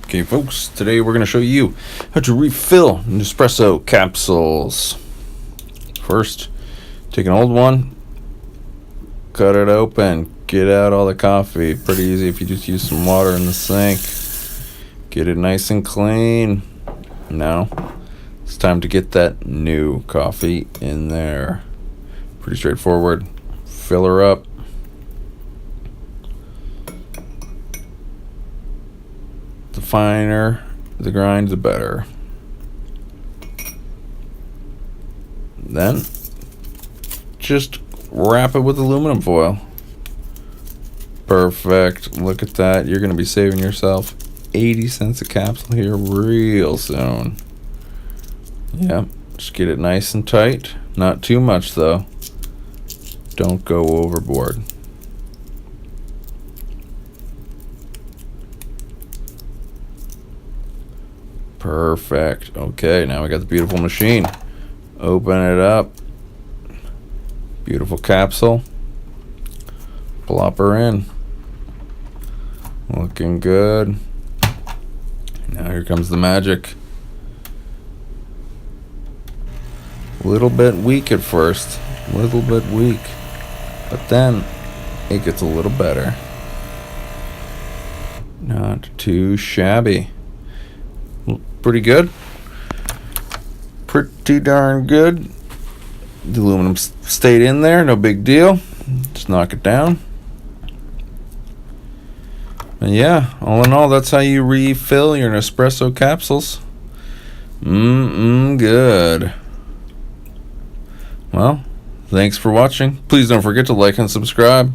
Okay, folks, today we're going to show you how to refill Nespresso capsules. First, take an old one, cut it open, get out all the coffee. Pretty easy if you just use some water in the sink. Get it nice and clean. Now, it's time to get that new coffee in there. Pretty straightforward. Fill her up. The finer the grind, the better. Then just wrap it with aluminum foil. Perfect. Look at that. You're going to be saving yourself 80 cents a capsule here real soon. Yep. Just get it nice and tight. Not too much though. Don't go overboard. Perfect. Okay, now we got the beautiful machine. Open it up. Beautiful capsule. Plop her in. Looking good. Now here comes the magic. Little bit weak at first. Little bit weak. But then it gets a little better. Not too shabby. Pretty good. Pretty darn good. The aluminum stayed in there, no big deal. Just knock it down. And yeah, all in all, that's how you refill your Nespresso capsules. Good. Well, thanks for watching. Please don't forget to like and subscribe.